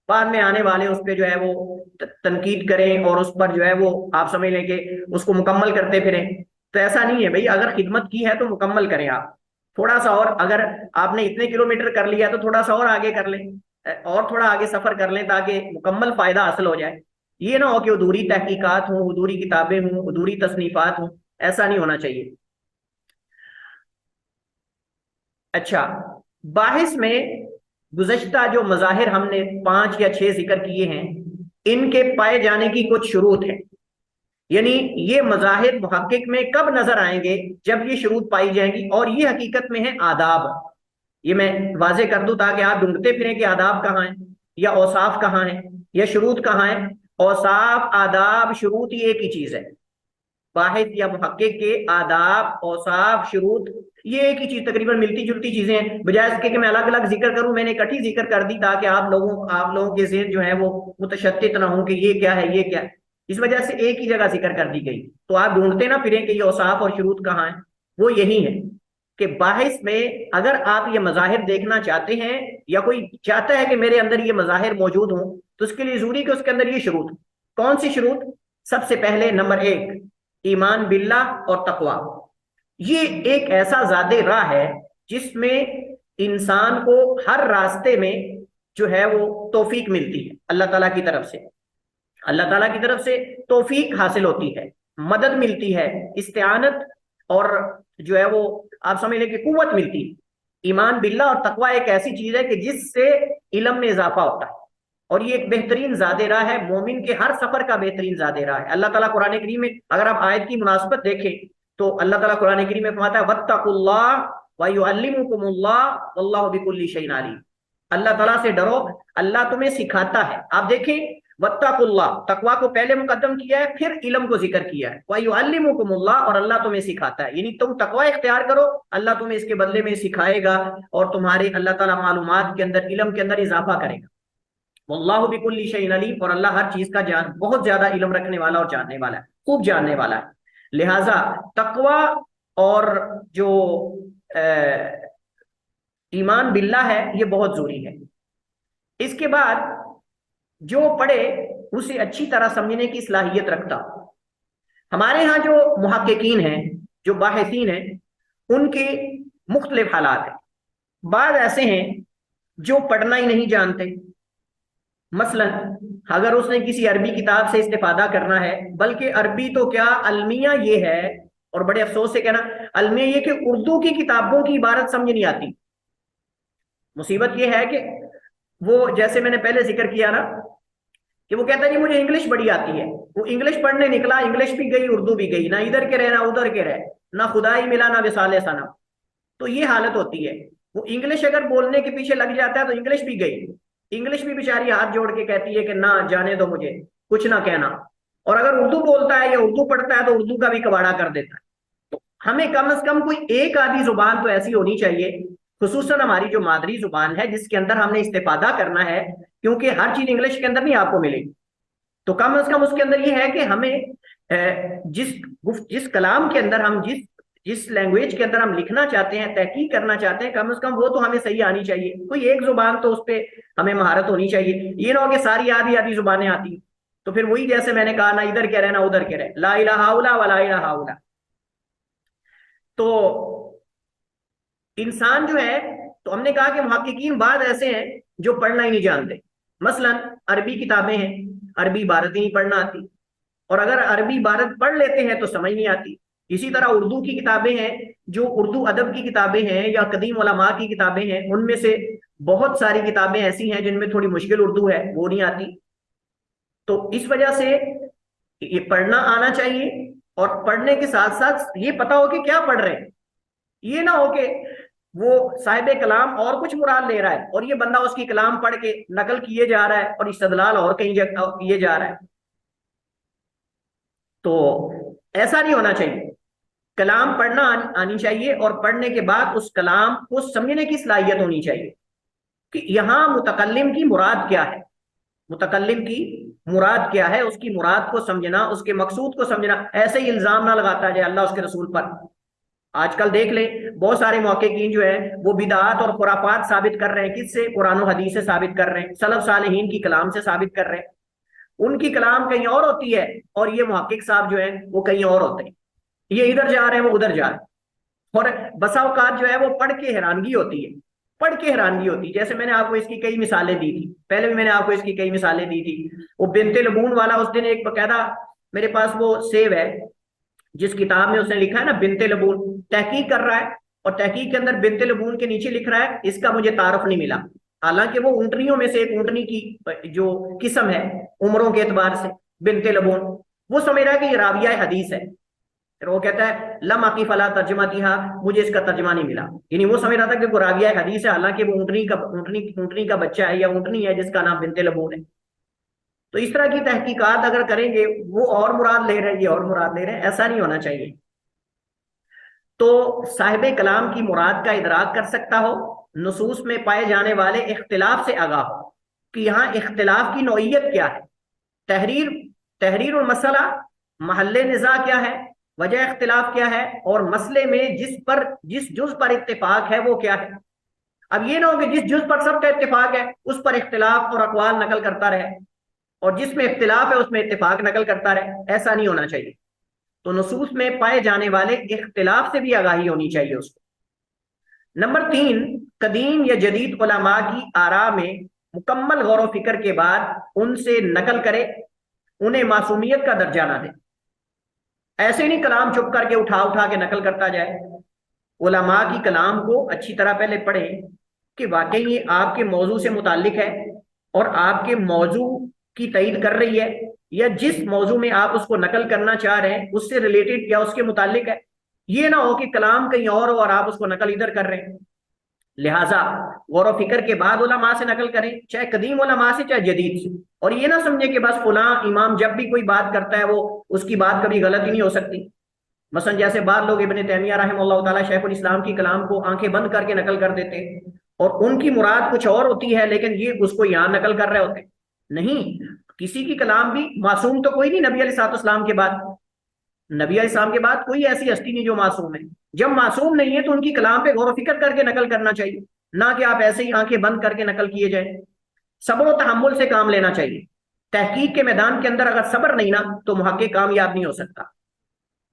[SPEAKER 1] بعد میں آنے والے اس پہ جو ہے وہ تنقید کریں اور اس پر جو ہے وہ آپ سمجھ لیں کہ اس کو مکمل کرتے پھریں۔ تو ایسا نہیں ہے بھائی، اگر خدمت کی ہے تو مکمل کریں، آپ تھوڑا سا اور، اگر آپ نے اتنے کلومیٹر کر لیا تو تھوڑا سا اور آگے کر لیں، اور تھوڑا آگے سفر کر لیں تاکہ مکمل فائدہ حاصل ہو جائے۔ یہ نہ ہو کہ ادھوری تحقیقات ہوں، ادھوری کتابیں ہوں، ادھوری تصنیفات ہوں، ایسا نہیں ہونا چاہیے۔ اچھا، باحث میں گزشتہ جو مظاہر ہم نے 5 یا 6 ذکر کیے ہیں، ان کے پائے جانے کی کچھ شروط ہیں، یعنی یہ مظاہر محقق میں کب نظر آئیں گے؟ جب یہ شروط پائی جائیں گی، اور یہ حقیقت میں ہے آداب۔ یہ میں واضح کر دوں تاکہ آپ ڈھونڈتے پھریں کہ آداب کہاں ہیں یا اوصاف کہاں ہیں یا شروط کہاں ہیں۔ اوصاف، آداب، شروط یہ ایک ہی چیز ہے۔ باحث یا محقق کے آداب، اوصاف، شروط یہ ایک ہی چیز، تقریباً ملتی جلتی چیزیں ہیں، بجائے اس کے کہ میں الگ الگ ذکر کروں، میں نے اکٹھی ذکر کر دی تاکہ آپ لوگوں کے ذہن جو ہے وہ متشتت نہ ہوں کہ یہ کیا ہے یہ کیا ہے، اس وجہ سے ایک ہی جگہ ذکر کر دی گئی، تو آپ ڈھونڈتے نہ پھریں کہ یہ اوصاف اور شروط کہاں ہیں۔ وہ یہی ہے کہ باحث میں اگر آپ یہ مظاہر دیکھنا چاہتے ہیں، یا کوئی چاہتا ہے کہ میرے اندر یہ مظاہر موجود ہوں، تو اس کے لیے ضروری کہ اس کے اندر یہ شروط۔ کون سی شروط؟ سب سے پہلے نمبر 1، ایمان باللہ اور تقوی۔ یہ ایک ایسا زاد راہ ہے جس میں انسان کو ہر راستے میں جو ہے وہ توفیق ملتی ہے، اللہ تعالیٰ کی طرف سے، اللہ تعالیٰ کی طرف سے توفیق حاصل ہوتی ہے، مدد ملتی ہے، استعانت اور جو ہے وہ آپ سمجھ لیں کہ قوت ملتی ہے۔ ایمان باللہ اور تقوی ایک ایسی چیز ہے کہ جس سے علم میں اضافہ ہوتا ہے، اور یہ ایک بہترین زاد راہ ہے، مومن کے ہر سفر کا بہترین زاد راہ ہے۔ اللہ تعالیٰ قرآن کریم میں اگر آپ آیت کی مناسبت دیکھیں تو اللہ تعالیٰ قرآن کریم میں فرماتا ہے وَاتَّقُوا اللَّهَ وَيُعَلِّمُكُمُ اللَّهُ وَاللَّهُ بِكُلِّ شَيْءٍ عَلِيمٌ۔ اللہ تعالیٰ سے ڈرو، اللہ تمہیں سکھاتا ہے۔ آپ دیکھیں وَاتَّقُوا اللَّهَ، تقویٰ کو پہلے مقدم کیا ہے، پھر علم کو ذکر کیا ہے۔ وَيُعَلِّمُكُمُ اللَّهُ، اور اللہ تمہیں سکھاتا ہے، یعنی تم تقویٰ اختیار کرو، اللہ تمہیں اس کے بدلے میں سکھائے گا اور تمہارے اللہ تعالیٰ معلومات کے اندر، علم کے اندر اضافہ کرے گا۔ واللہ بکل شیء علیم، اور اللہ ہر چیز کا بہت زیادہ علم رکھنے والا اور جاننے والا ہے، خوب جاننے والا ہے۔ لہٰذا تقویٰ اور جو ایمان باللہ ہے یہ بہت ضروری ہے۔ اس کے بعد جو پڑھے اسے اچھی طرح سمجھنے کی صلاحیت رکھتا۔ ہمارے ہاں جو محققین ہیں، جو باحثین ہیں، ان کے مختلف حالات ہیں۔ بعض ایسے ہیں جو پڑھنا ہی نہیں جانتے، مثلا اگر اس نے کسی عربی کتاب سے استفادہ کرنا ہے، بلکہ عربی تو کیا، المیہ یہ ہے، اور بڑے افسوس سے کہنا، المیہ یہ کہ اردو کی کتابوں کی عبارت سمجھ نہیں آتی۔ مصیبت یہ ہے کہ وہ جیسے میں نے پہلے ذکر کیا نا کہ وہ کہتا ہے جی مجھے انگلش بڑی آتی ہے، وہ انگلش پڑھنے نکلا، انگلش بھی گئی، اردو بھی گئی، نہ ادھر کے رہے نہ ادھر کے رہے، نہ خدا ہی ملا نہ وصال ثنا۔ تو یہ حالت ہوتی ہے، وہ انگلش اگر بولنے کے پیچھے لگ جاتا ہے تو انگلش بھی گئی، انگلش بھی بیچاری ہاتھ جوڑ کے کہتی ہے کہ نہ جانے دو مجھے، کچھ نہ کہنا۔ اور اگر اردو بولتا ہے یا اردو پڑھتا ہے تو اردو کا بھی کباڑا کر دیتا ہے۔ تو ہمیں کم از کم کوئی ایک آدھی زبان تو ایسی ہونی چاہیے، خصوصاً ہماری جو مادری زبان ہے جس کے اندر ہم نے استفادہ کرنا ہے، کیونکہ ہر چیز انگلش کے اندر نہیں آپ کو ملے گی۔ تو کم از کم اس کے اندر یہ ہے کہ ہمیں جس کلام کے اندر ہم جس لینگویج کے اندر ہم لکھنا چاہتے ہیں، تحقیق کرنا چاہتے ہیں، کم از کم وہ تو ہمیں صحیح آنی چاہیے، کوئی ایک زبان تو اس پہ ہمیں مہارت ہونی چاہیے۔ یہ نہ ہو کہ ساری آدھی آدھی زبانیں آتی ہیں، تو پھر وہی جیسے میں نے کہا، نہ ادھر کے رہے نہ ادھر کے رہے، لا الہ الا ولا الہ الا۔ تو انسان جو ہے، تو ہم نے کہا کہ محققین بعض ایسے ہیں جو پڑھنا ہی نہیں جانتے، مثلا عربی کتابیں ہیں، عربی عبارتیں نہیں پڑھنا آتی، اور اگر عربی عبارت پڑھ لیتے ہیں تو سمجھ نہیں آتی۔ اسی طرح اردو کی کتابیں ہیں، جو اردو ادب کی کتابیں ہیں یا قدیم علماء کی کتابیں ہیں، ان میں سے بہت ساری کتابیں ایسی ہیں جن میں تھوڑی مشکل اردو ہے، وہ نہیں آتی۔ تو اس وجہ سے یہ پڑھنا آنا چاہیے، اور پڑھنے کے ساتھ ساتھ یہ پتا ہو کہ کیا پڑھ رہے ہیں۔ یہ نہ ہو کہ وہ صاحب کلام اور کچھ مراد لے رہا ہے اور یہ بندہ اس کی کلام پڑھ کے نقل کیے جا رہا ہے اور استدلال اور کہیں کیے جا رہا ہے۔ تو ایسا نہیں ہونا چاہیے، کلام پڑھنا آنی چاہیے، اور پڑھنے کے بعد اس کلام کو سمجھنے کی صلاحیت ہونی چاہیے کہ یہاں متکلم کی مراد کیا ہے، متکلم کی مراد کیا ہے، اس کی مراد کو سمجھنا، اس کے مقصود کو سمجھنا۔ ایسے ہی الزام نہ لگاتا جائے اللہ اس کے رسول پر۔ آج کل دیکھ لیں بہت سارے محققین جو ہیں وہ بدعات اور خرافات ثابت کر رہے ہیں، کس سے؟ قرآن و حدیث سے ثابت کر رہے ہیں، سلف صالحین کی کلام سے ثابت کر رہے ہیں۔ ان کی کلام کہیں اور ہوتی ہے اور یہ محقق صاحب جو ہیں وہ کہیں اور ہوتے ہیں، یہ ادھر جا رہے ہیں وہ ادھر جا رہے ہیں، اور بسا اوقات جو ہے وہ پڑھ کے حیرانگی ہوتی ہے، پڑھ کے حیرانگی ہوتی ہے۔ جیسے میں نے آپ کو اس کی کئی مثالیں دی تھی، پہلے بھی میں نے آپ کو اس کی کئی مثالیں دی تھی۔ وہ بنت لبون والا، اس دن ایک باقاعدہ میرے پاس وہ سیو ہے جس کتاب میں اس نے لکھا ہے نا بنت لبون، تحقیق کر رہا ہے، اور تحقیق کے اندر بنت لبون کے نیچے لکھ رہا ہے اس کا مجھے تعارف نہیں ملا، حالانکہ وہ اونٹنیوں میں سے ایک اونٹنی کی جو قسم ہے عمروں کے اعتبار سے بنت لبون، وہ سمجھ رہا ہے کہ یہ راویہ حدیث ہے، پھر وہ کہتا ہے لم اقف علی ترجمتھا، مجھے اس کا ترجمہ نہیں ملا، یعنی وہ سمجھ رہا تھا کہ وہ راویہ حدیث ہے، حالانکہ وہ اونٹنی کا بچہ ہے یا اونٹنی ہے جس کا نام بنت لبون ہے۔ تو اس طرح کی تحقیقات اگر کریں گے، وہ اور مراد لے رہے ہیں، یہ اور مراد لے رہے ہیں، ایسا نہیں ہونا چاہیے۔ تو صاحب کلام کی مراد کا ادراک کر سکتا ہو، نصوص میں پائے جانے والے اختلاف سے آگاہ ہو کہ یہاں اختلاف کی نوعیت کیا ہے، تحریر المسئلہ، محل نزاع کیا ہے، وجہ اختلاف کیا ہے، اور مسئلے میں جس جز پر اتفاق ہے وہ کیا ہے۔ اب یہ نہ ہو کہ جس جز پر سب کا اتفاق ہے اس پر اختلاف اور اقوال نقل کرتا رہے، اور جس میں اختلاف ہے اس میں اتفاق نقل کرتا رہے، ایسا نہیں ہونا چاہیے۔ تو نصوص میں پائے جانے والے اختلاف سے بھی آگاہی ہونی چاہیے اس کو۔ نمبر 3، قدیم یا جدید علماء کی آراء میں مکمل غور و فکر کے بعد ان سے نقل کرے، انہیں معصومیت کا درجہ نہ دے۔ ایسے نہیں کلام چپ کر کے اٹھا کے نقل کرتا جائے، علماء کی کلام کو اچھی طرح پہلے پڑھیں کہ واقعی یہ آپ کے موضوع سے متعلق ہے اور آپ کے موضوع کی تائید کر رہی ہے، یا جس موضوع میں آپ اس کو نقل کرنا چاہ رہے ہیں اس سے ریلیٹڈ یا اس کے متعلق ہے۔ یہ نہ ہو کہ کلام کہیں اور ہو اور آپ اس کو نقل ادھر کر رہے ہیں. لہٰذا غور و فکر کے بعد علماء سے نقل کریں، چاہے قدیم علماء سے چاہے جدید سے. اور یہ نہ سمجھیں کہ بس فلاں امام جب بھی کوئی بات کرتا ہے وہ اس کی بات کبھی غلط ہی نہیں ہو سکتی. مثلا جیسے بعض لوگ ابن تیمیہ رحمہ اللہ تعالیٰ شیخ الاسلام کی کلام کو آنکھیں بند کر کے نقل کر دیتے ہیں اور ان کی مراد کچھ اور ہوتی ہے لیکن یہ اس کو یہاں نقل کر رہے ہوتے ہیں. نہیں، کسی کی کلام بھی معصوم تو کوئی نہیں نبی علیہ الصلوۃ والسلام کے بعد. نبی علیہ السلام کے بعد کوئی ایسی ہستی نہیں جو معصوم ہے. جب معصوم نہیں ہے تو ان کی کلام پہ غور و فکر کر کے نقل کرنا چاہیے، نہ کہ آپ ایسے ہی آنکھیں بند کر کے نقل کیے جائیں. صبر و تحمل سے کام لینا چاہیے. تحقیق کے میدان کے اندر اگر صبر نہیں نا تو محقق کامیاب نہیں ہو سکتا.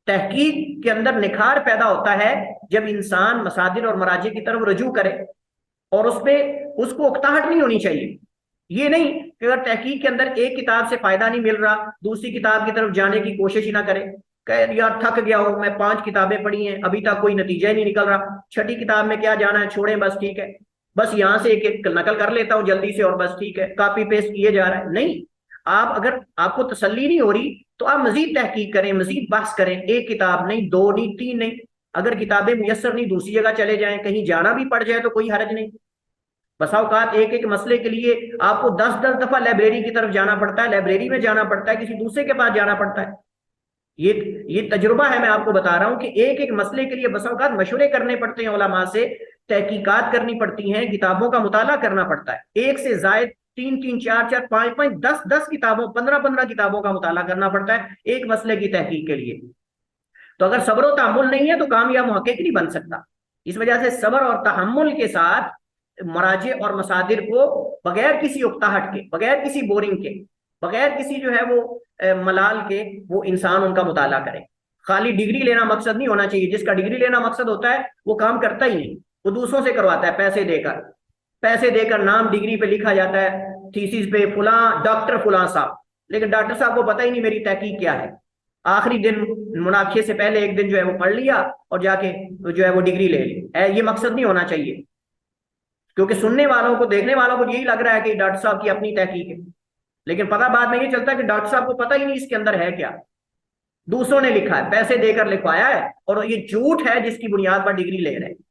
[SPEAKER 1] تحقیق کے اندر نکھار پیدا ہوتا ہے جب انسان مصادر اور مراجع کی طرف رجوع کرے اور اس کو اکتاہٹ نہیں ہونی چاہیے. یہ نہیں کہ اگر تحقیق کے اندر ایک کتاب سے فائدہ نہیں مل رہا دوسری کتاب کی طرف جانے کی کوشش ہی نہ کرے کہ یار تھک گیا ہوں میں 5 کتابیں پڑھی ہیں ابھی تک کوئی نتیجہ ہی نہیں نکل رہا، 6ٹھی کتاب میں کیا جانا ہے، چھوڑیں بس ٹھیک ہے، بس یہاں سے ایک نقل کر لیتا ہوں جلدی سے اور بس ٹھیک ہے کاپی پیسٹ کیے جا رہا ہے. نہیں، اگر آپ کو تسلی نہیں ہو رہی تو آپ مزید تحقیق کریں، مزید بحث کریں. ایک کتاب نہیں، 2 نہیں، 3 نہیں. اگر کتابیں میسر نہیں دوسری جگہ چلے جائیں، کہیں جانا بھی پڑ جائے تو کوئی حرج نہیں. بسا اوقات ایک مسئلے کے لیے آپ کو 10 دفعہ لائبریری کی طرف جانا پڑتا ہے، لائبریری میں جانا پڑتا ہے، کسی دوسرے کے پاس جانا پڑتا ہے. یہ تجربہ ہے، میں آپ کو بتا رہا ہوں کہ ایک مسئلے کے لیے بسا اوقات مشورے کرنے پڑتے ہیں علماء سے، تحقیقات کرنی پڑتی ہیں، کتابوں کا مطالعہ کرنا پڑتا ہے. ایک سے زائد 3 4 4 5 5 10 کتابوں 15 کتابوں کا مطالعہ کرنا پڑتا ہے ایک مسئلے کی تحقیق کے لیے. تو اگر صبر و تحمل نہیں ہے تو کامیاب محقق نہیں بن سکتا. اس وجہ سے صبر اور تحمل کے ساتھ مراجع اور مصادر کو بغیر کسی اکتاہٹ کے، بغیر کسی بورنگ کے، بغیر کسی جو ہے وہ ملال کے وہ انسان ان کا مطالعہ کرے. خالی ڈگری لینا مقصد نہیں ہونا چاہیے. جس کا ڈگری لینا مقصد ہوتا ہے وہ کام کرتا ہی نہیں، وہ دوسروں سے کرواتا ہے پیسے دے کر نام ڈگری پہ لکھا جاتا ہے تھیسس پہ فلاں ڈاکٹر فلاں صاحب، لیکن ڈاکٹر صاحب کو پتہ ہی نہیں میری تحقیق کیا ہے. آخری دن مناقشے سے پہلے ایک دن جو ہے وہ پڑھ لیا اور جا کے جو ہے وہ ڈگری لے لی. یہ مقصد نہیں ہونا چاہیے، کیونکہ سننے والوں کو دیکھنے والوں کو یہی لگ رہا ہے کہ ڈاکٹر صاحب کی اپنی تحقیق ہے، لیکن پتہ بعد میں یہ چلتا ہے کہ ڈاکٹر صاحب کو پتہ ہی نہیں اس کے اندر ہے کیا، دوسروں نے لکھا ہے، پیسے دے کر لکھوایا ہے. اور یہ جھوٹ ہے جس کی بنیاد پر ڈگری لے رہے ہیں،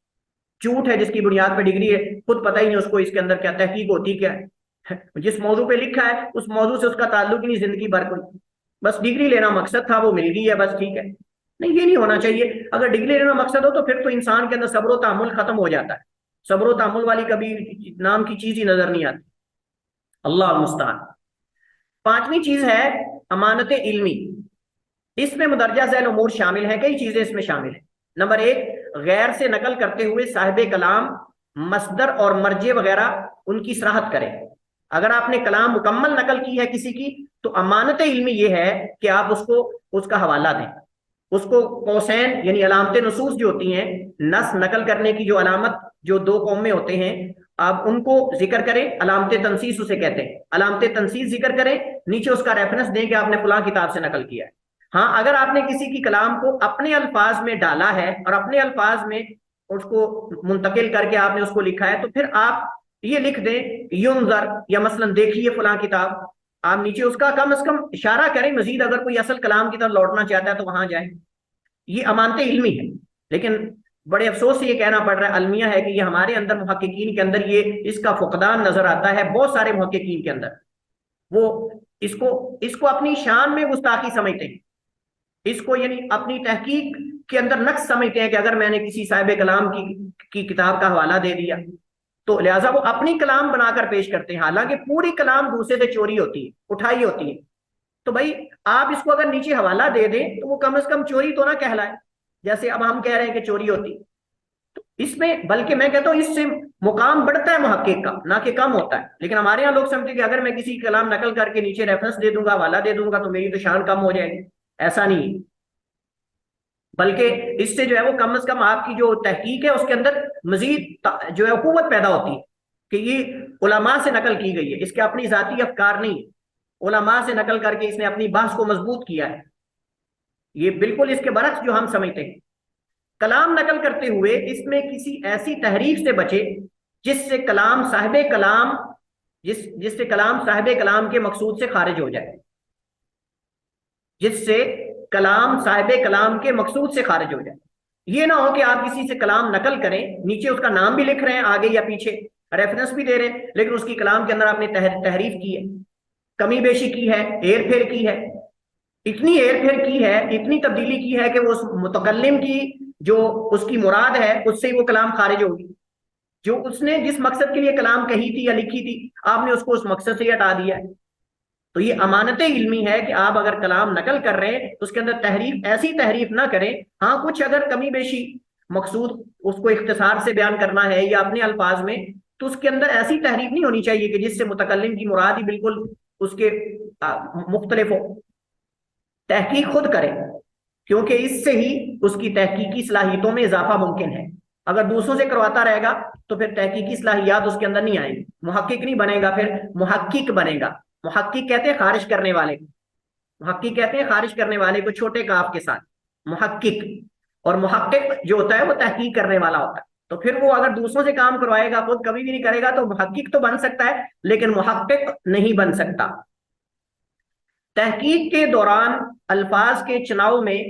[SPEAKER 1] جھوٹ ہے جس کی بنیاد پر ڈگری ہے، خود پتہ ہی نہیں اس کو اس کے اندر کیا تحقیق ہوتی کیا ہے. جس موضوع پہ لکھا ہے اس موضوع سے اس کا تعلق ہی نہیں زندگی بھر کوئی، بس ڈگری لینا مقصد تھا وہ مل گئی ہے بس ٹھیک ہے. نہیں، یہ نہیں ہونا چاہیے. اگر ڈگری لینا مقصد ہو تو پھر تو انسان کے اندر صبر و تحمل ختم ہو جاتا ہے. صبر و تحمل والی کبھی نام کی چیز ہی نظر نہیں آتی. اللہ المستعان. 5ویں چیز ہے امانت علمی. اس میں مدرجہ ذیل امور شامل ہیں، کئی چیزیں اس میں شامل ہیں. نمبر 1، غیر سے نقل کرتے ہوئے صاحب کلام مصدر اور مرجع وغیرہ ان کی صراحت کرے. اگر آپ نے کلام مکمل نقل کی ہے کسی کی تو امانت علمی یہ ہے کہ آپ اس کا حوالہ دیں. اس کو قوسین یعنی علامت نصوص جو ہوتی ہیں، نص نقل کرنے کی جو علامت جو 2 قوم میں ہوتے ہیں، آپ ان کو ذکر کریں. علامت تنصیص اسے کہتے ہیں. علامت تنصیص ذکر کریں، نیچے اس کا ریفرنس دیں کہ آپ نے فلاں کتاب سے نقل کیا ہے. ہاں، اگر آپ نے کسی کی کلام کو اپنے الفاظ میں ڈالا ہے اور اپنے الفاظ میں اس کو منتقل کر کے آپ نے اس کو لکھا ہے تو پھر آپ یہ لکھ دیں ینظر، یا مثلا دیکھیے فلاں کتاب. آپ نیچے اس کا کم از کم اشارہ کریں. مزید اگر کوئی اصل کلام کی طرف لوٹنا چاہتا ہے تو وہاں جائیں. یہ امانت علمی ہے. لیکن بڑے افسوس سے یہ کہنا پڑ رہا ہے، المیہ ہے، کہ یہ ہمارے اندر محققین کے اندر اس کا فقدان نظر آتا ہے. بہت سارے محققین کے اندر وہ اس کو اپنی شان میں گستاخی سمجھتے ہیں، اس کو یعنی اپنی تحقیق کے اندر نقص سمجھتے ہیں کہ اگر میں نے کسی صاحب کلام کی کتاب کا حوالہ دے دیا تو لہٰذا وہ اپنی کلام بنا کر پیش کرتے ہیں، حالانکہ پوری کلام دوسرے سے چوری ہوتی ہے، اٹھائی ہوتی ہے. تو بھائی آپ اس کو اگر نیچے حوالہ دے دیں تو وہ کم از کم چوری تو نہ کہلائے، جیسے اب ہم کہہ رہے ہیں کہ چوری ہوتی. تو اس میں بلکہ میں کہتا ہوں اس سے مقام بڑھتا ہے محقق کا، نہ کہ کم ہوتا ہے. لیکن ہمارے یہاں لوگ سمجھتے ہیں کہ اگر میں کسی کلام نقل کر کے نیچے ریفرنس دے دوں گا، حوالہ دے دوں گا تو میری تو شان کم ہو جائے گی. ایسا نہیں، بلکہ اس سے جو ہے وہ کم از کم آپ کی جو تحقیق ہے اس کے اندر مزید جو ہے قوت پیدا ہوتی ہے کہ یہ علماء سے نقل کی گئی ہے، اس کے اپنی ذاتی افکار نہیں، علماء سے نقل کر کے اس نے اپنی بحث کو مضبوط کیا ہے. یہ بالکل اس کے برعکس جو ہم سمجھتے ہیں. کلام نقل کرتے ہوئے اس میں کسی ایسی تحریف سے بچے جس سے کلام صاحب کلام کے مقصود سے خارج ہو جائے، جس سے کلام صاحب کلام کے مقصود سے خارج ہو جائے. یہ نہ ہو کہ آپ کسی سے کلام نقل کریں، نیچے اس کا نام بھی لکھ رہے ہیں آگے یا پیچھے، ریفرنس بھی دے رہے ہیں، لیکن اس کی کلام کے اندر آپ نے تحریف کی ہے، کمی بیشی کی ہے، ہیر پھیر کی ہے، اتنی ہیر پھیر کی ہے، اتنی تبدیلی کی ہے کہ وہ اس متکلم کی جو اس کی مراد ہے اس سے وہ کلام خارج ہوگی، جو اس نے جس مقصد کے لیے کلام کہی تھی یا لکھی تھی آپ نے اس کو اس مقصد سے ہٹا دیا ہے۔ تو یہ امانت علمی ہے کہ آپ اگر کلام نقل کر رہے ہیں تو اس کے اندر تحریف، ایسی تحریف نہ کریں، ہاں کچھ اگر کمی بیشی مقصود اس کو اختصار سے بیان کرنا ہے یا اپنے الفاظ میں، تو اس کے اندر ایسی تحریف نہیں ہونی چاہیے کہ جس سے متکلم کی مراد ہی بالکل اس کے مختلف ہو۔ تحقیق خود کرے، کیونکہ اس سے ہی اس کی تحقیقی صلاحیتوں میں اضافہ ممکن ہے۔ اگر دوسروں سے کرواتا رہے گا تو پھر تحقیقی صلاحیات اس کے اندر نہیں آئیں گی، محقق نہیں بنے گا، پھر محقق بنے گا۔ محقق کہتے ہیں خارج کرنے والے کو، محقق کہتے ہیں خارج کرنے والے کو چھوٹے کاف کے ساتھ، محقق، اور محقق جو ہوتا ہے وہ تحقیق کرنے والا ہوتا ہے۔ تو پھر وہ اگر دوسروں سے کام کروائے گا خود کبھی بھی نہیں کرے گا، تو محقق تو بن سکتا ہے لیکن محقق نہیں بن سکتا۔ تحقیق کے دوران الفاظ کے چناؤ میں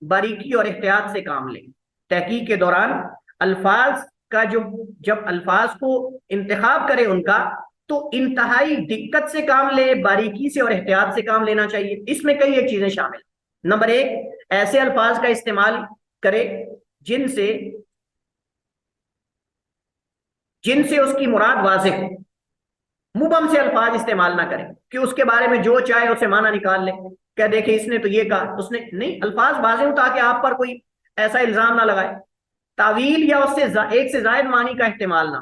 [SPEAKER 1] باریکی اور احتیاط سے کام لیں۔ تحقیق کے دوران الفاظ کا جب الفاظ کو انتخاب کرے ان کا، تو انتہائی دقت سے کام لے، باریکی سے اور احتیاط سے کام لینا چاہیے۔ اس میں کئی ایک چیزیں شامل۔ نمبر ایک، ایسے الفاظ کا استعمال کرے جن سے اس کی مراد واضح ہو۔ مبہم سے الفاظ استعمال نہ کریں کہ اس کے بارے میں جو چاہے اسے معنی نکال لے، کہ دیکھیں اس نے تو یہ کہا، اس نے نہیں، الفاظ واضح ہوں تاکہ آپ پر کوئی ایسا الزام نہ لگائے۔ تعویل یا اس سے ایک سے زائد معنی کا استعمال نہ،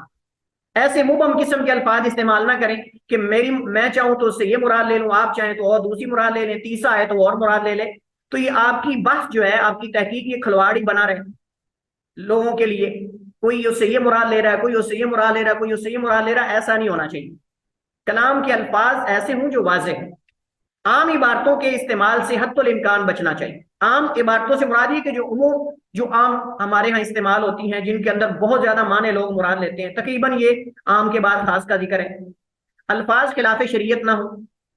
[SPEAKER 1] ایسے مبہم قسم کے الفاظ استعمال نہ کریں کہ میں چاہوں تو اس سے یہ مراد لے لوں، آپ چاہیں تو اور دوسری مراد لے لیں، تیسرا ہے تو اور مراد لے لیں۔ تو یہ آپ کی بحث جو ہے، آپ کی تحقیق، یہ کھلواڑی بنا رہے لوگوں کے لیے، کوئی اس سے یہ مراد لے رہا ہے، کوئی اس سے یہ مراد لے رہا ہے، کوئی اس سے یہ مراد لے رہا ہے، ایسا نہیں ہونا چاہیے۔ کلام کے الفاظ ایسے ہوں جو واضح ہیں۔ عام عبارتوں کے استعمال سے حد الامکان بچنا چاہیے۔ عام عبارتوں سے مراد یہ کہ جو عام ہمارے ہاں استعمال ہوتی ہیں، جن کے اندر بہت زیادہ معنی لوگ مراد لیتے ہیں، تقریباً یہ عام کے بعد خاص کا ذکر ہے۔ الفاظ خلاف شریعت نہ ہو،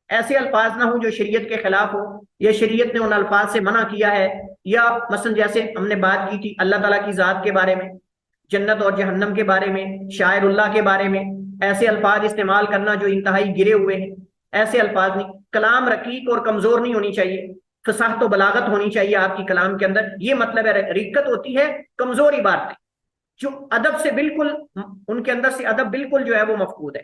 [SPEAKER 1] ایسے الفاظ نہ ہوں جو شریعت کے خلاف ہو، یا شریعت نے ان الفاظ سے منع کیا ہے، یا مثلا جیسے ہم نے بات کی تھی اللہ تعالیٰ کی ذات کے بارے میں، جنت اور جہنم کے بارے میں، شاعر اللہ کے بارے میں، ایسے الفاظ استعمال کرنا جو انتہائی گرے ہوئے ہیں، ایسے الفاظ نہیں۔ کلام رقیق اور کمزور نہیں ہونی چاہیے، فصاحت و بلاغت ہونی چاہیے آپ کی کلام کے اندر۔ یہ مطلب ہے رقت ہوتی ہے کمزور عبارتیں جو ادب سے بالکل، ان کے اندر سے ادب بالکل جو ہے وہ مفقود ہے،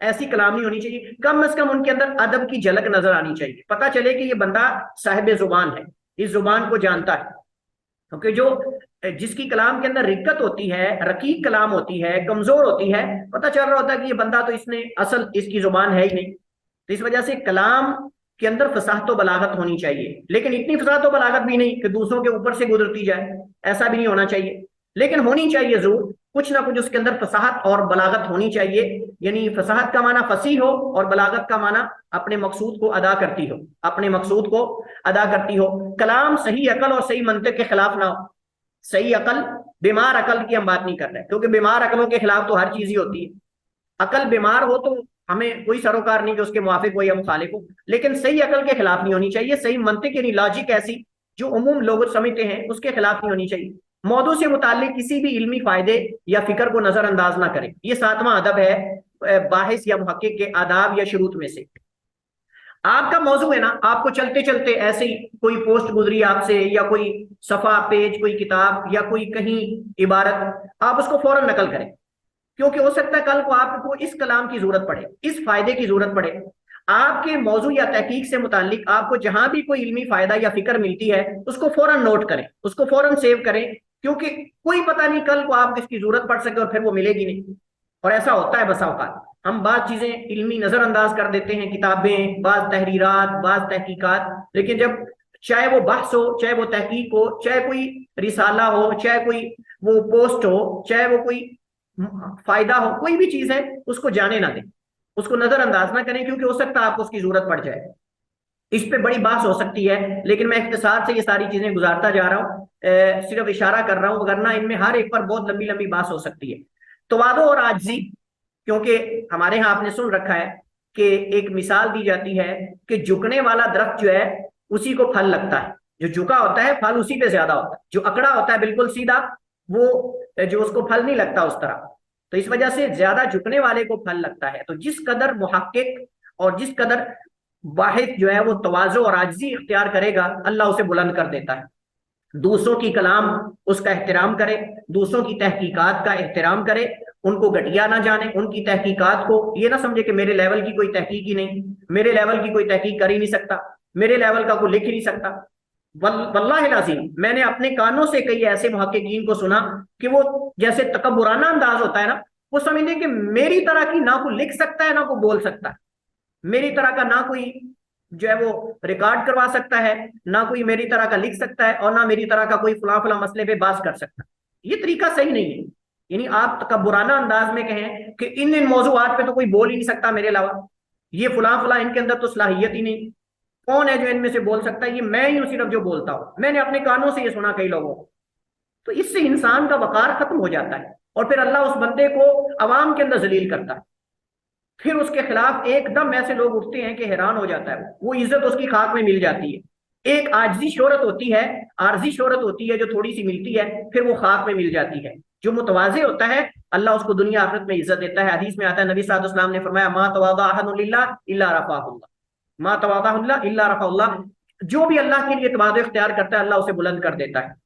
[SPEAKER 1] ایسی کلام نہیں ہونی چاہیے۔ کم از کم ان کے اندر ادب کی جھلک نظر آنی چاہیے، پتہ چلے کہ یہ بندہ صاحب زبان ہے، اس زبان کو جانتا ہے۔ کیونکہ جس کی کلام کے اندر رقت ہوتی ہے، رقیق کلام ہوتی ہے، کمزور ہوتی ہے، پتہ چل رہا ہوتا ہے کہ یہ بندہ تو اس نے اصل اس کی زبان ہے ہی نہیں۔ تو اس وجہ سے کلام کے اندر فصاحت و بلاغت ہونی چاہیے، لیکن اتنی فصاحت و بلاغت بھی نہیں کہ دوسروں کے اوپر سے گزرتی جائے، ایسا بھی نہیں ہونا چاہیے، لیکن ہونی چاہیے ضرور کچھ نہ کچھ اس کے اندر فصاحت اور بلاغت ہونی چاہیے۔ یعنی فصاحت کا معنی فصیح ہو، اور بلاغت کا معنی اپنے مقصود کو ادا کرتی ہو، اپنے مقصود کو ادا کرتی ہو۔ کلام صحیح عقل اور صحیح منطق کے خلاف نہ ہو۔ صحیح عقل، بیمار عقل کی ہم بات نہیں کر رہے، کیونکہ بیمار عقلوں کے خلاف تو ہر چیز ہی ہوتی ہے۔ عقل بیمار ہو تو ہمیں کوئی سروکار نہیں کہ اس کے موافق ہو یا مخالف ہو، لیکن صحیح عقل کے خلاف نہیں ہونی چاہیے۔ صحیح منطق یعنی لاجک ایسی جو عموم لوگ سمجھتے ہیں، اس کے خلاف نہیں ہونی چاہیے۔ موضوع سے متعلق کسی بھی علمی فائدے یا فکر کو نظر انداز نہ کریں۔ یہ 7واں ادب ہے باحث یا محقق کے آداب یا شروط میں سے۔ آپ کا موضوع ہے نا، آپ کو چلتے چلتے ایسے ہی کوئی پوسٹ گزری آپ سے، یا کوئی صفحہ، پیج، کوئی کتاب، یا کوئی کہیں عبارت، آپ اس کو فوراً نقل کریں، کیونکہ ہو سکتا ہے کل کو آپ کو اس کلام کی ضرورت پڑے، اس فائدے کی ضرورت پڑے۔ آپ کے موضوع یا تحقیق سے متعلق آپ کو جہاں بھی کوئی علمی فائدہ یا فکر ملتی ہے، اس کو فوراً نوٹ کریں، اس کو فوراً سیو کریں، کیونکہ کوئی پتہ نہیں کل کو آپ کو اس کی ضرورت پڑ سکے اور پھر وہ ملے گی نہیں۔ اور ایسا ہوتا ہے بسا اوقات، ہم بعض چیزیں علمی نظر انداز کر دیتے ہیں، کتابیں، بعض تحریرات، بعض تحقیقات، لیکن جب چاہے وہ بحث ہو، چاہے وہ تحقیق ہو، چاہے کوئی رسالہ ہو، چاہے کوئی وہ پوسٹ ہو، چاہے وہ کوئی فائدہ ہو، کوئی بھی چیز ہے، اس کو جانے نہ دیں، اس کو نظر انداز نہ کریں، کیونکہ ہو سکتا ہے آپ کو اس کی ضرورت پڑ جائے۔ اس پہ بڑی بحث ہو سکتی ہے، لیکن میں اختصار سے یہ ساری چیزیں گزارتا جا رہا ہوں، صرف اشارہ کر رہا ہوں، ورنہ ان میں ہر ایک پر بہت لمبی لمبی بحث ہو سکتی ہے۔ تواضع اور عاجزی، کیونکہ ہمارے ہاں آپ نے سن رکھا ہے کہ ایک مثال دی جاتی ہے کہ جھکنے والا درخت جو ہے اسی کو پھل لگتا ہے، جو جھکا ہوتا ہے پھل اسی پہ زیادہ ہوتا ہے، جو اکڑا ہوتا ہے بالکل سیدھا وہ جو اس کو پھل نہیں لگتا اس طرح. تو اس وجہ سے زیادہ جھکنے والے کو پھل لگتا ہے. تو جس قدر محقق اور جس قدر واحد جو ہے وہ تواضع اور عاجزی اختیار کرے گا، اللہ اسے بلند کر دیتا ہے. دوسروں کی کلام اس کا احترام کرے، دوسروں کی تحقیقات کا احترام کرے، ان کو گھٹیا نہ جانے، ان کی تحقیقات کو یہ نہ سمجھے کہ میرے لیول کی کوئی تحقیق ہی نہیں، میرے لیول کی کوئی تحقیق کر ہی نہیں سکتا، میرے لیول کا کوئی لکھ ہی نہیں سکتا. واللہ العظیم میں نے اپنے کانوں سے کئی ایسے محققین کو سنا کہ وہ جیسے تکبرانہ انداز ہوتا ہے نا، وہ سمجھتے کہ میری طرح کی نہ کوئی لکھ سکتا ہے نہ کوئی بول سکتا ہے، میری طرح کا نہ کوئی جو ہے وہ ریکارڈ کروا سکتا ہے، نہ کوئی میری طرح کا لکھ سکتا ہے، اور نہ میری طرح کا کوئی فلاں فلاں مسئلے پہ بحث کر سکتا ہے. یہ طریقہ صحیح نہیں ہے. یعنی آپ تکبرانہ انداز میں کہیں کہ ان موضوعات پہ تو کوئی بول ہی نہیں سکتا میرے علاوہ، یہ فلاں فلاں ان کے اندر تو صلاحیت ہی نہیں، کون ہے جو ان میں سے بول سکتا ہے، یہ میں ہی ہوں صرف جو بولتا ہوں. میں نے اپنے کانوں سے یہ سنا کئی لوگوں کو. تو اس سے انسان کا وقار ختم ہو جاتا ہے، اور پھر اللہ اس بندے کو عوام کے اندر ذلیل کرتا ہے. پھر اس کے خلاف ایک دم ایسے لوگ اٹھتے ہیں کہ حیران ہو جاتا ہے، وہ عزت اس کی خاک میں مل جاتی ہے. ایک عاجزی شہرت ہوتی ہے، عارضی شہرت ہوتی ہے جو تھوڑی سی ملتی ہے، پھر وہ خاک میں مل جاتی ہے. جو متواضع ہوتا ہے اللہ اس کو دنیا آخرت میں عزت دیتا ہے. حدیث میں آتا ہے نبی صلی اللہ علیہ وسلم نے فرمایا ما تواضع احد للہ الا رفعہ اللہ، ما تواضع الا رفعہ اللہ. جو بھی اللہ کے لیے تواضع اختیار کرتا ہے اللہ اسے بلند کر دیتا ہے.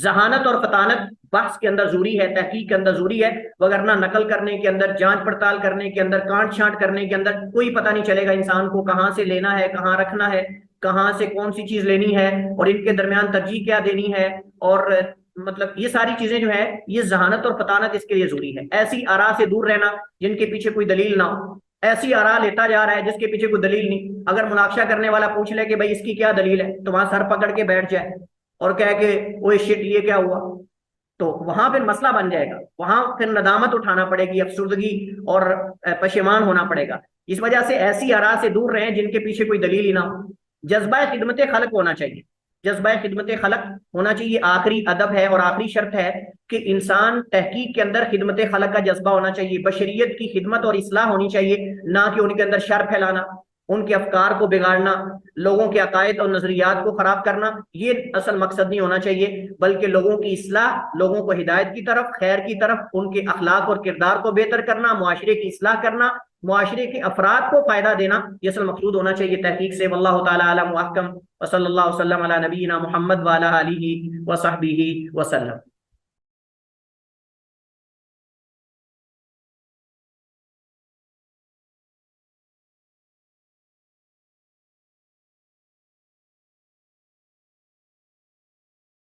[SPEAKER 1] ذہانت اور فطانت بحث کے اندر ضروری ہے، تحقیق کے اندر ضروری ہے، وگرنہ نقل کرنے کے اندر، جانچ پڑتال کرنے کے اندر، کانٹ چھانٹ کرنے کے اندر کوئی پتہ نہیں چلے گا انسان کو کہاں سے لینا ہے، کہاں رکھنا ہے، کہاں سے کون سی چیز لینی ہے، اور ان کے درمیان ترجیح کیا دینی ہے. اور مطلب یہ ساری چیزیں جو ہے یہ ذہانت اور فطانت اس کے لیے ضروری ہے. ایسی آراء سے دور رہنا جن کے پیچھے کوئی دلیل نہ ہو. ایسی آراء لیتا جا رہا ہے جس کے پیچھے کوئی دلیل نہیں. اگر مناقشہ کرنے والا پوچھ لے کہ بھائی اس کی کیا دلیل ہے، تو وہاں سر پکڑ کے بیٹھ جائے اور کہے کہ اوہ شٹ یہ کیا ہوا، تو وہاں پھر مسئلہ بن جائے گا، وہاں پھر ندامت اٹھانا پڑے گی، افسردگی اور پشیمان ہونا پڑے گا. اس وجہ سے ایسی آراء سے دور رہیں جن کے پیچھے کوئی دلیل ہی نہ ہو. جذبہ خدمت خلق ہونا چاہیے، جذبہ خدمت خلق ہونا چاہیے. آخری ادب ہے اور آخری شرط ہے کہ انسان تحقیق کے اندر خدمت خلق کا جذبہ ہونا چاہیے. بشریت کی خدمت اور اصلاح ہونی چاہیے، نہ کہ ان کے اندر شر پھیلانا، ان کے افکار کو بگاڑنا، لوگوں کے عقائد اور نظریات کو خراب کرنا. یہ اصل مقصد نہیں ہونا چاہیے، بلکہ لوگوں کی اصلاح، لوگوں کو ہدایت کی طرف، خیر کی طرف، ان کے اخلاق اور کردار کو بہتر کرنا، معاشرے کی اصلاح کرنا، معاشرے کے افراد کو فائدہ دینا، یہ اصل مقصود ہونا چاہیے تحقیق سے. واللہ تعالی اعلم واحکم، وصلی اللہ وسلم علی نبینا محمد وعلی آلہ وصحبہ وسلم.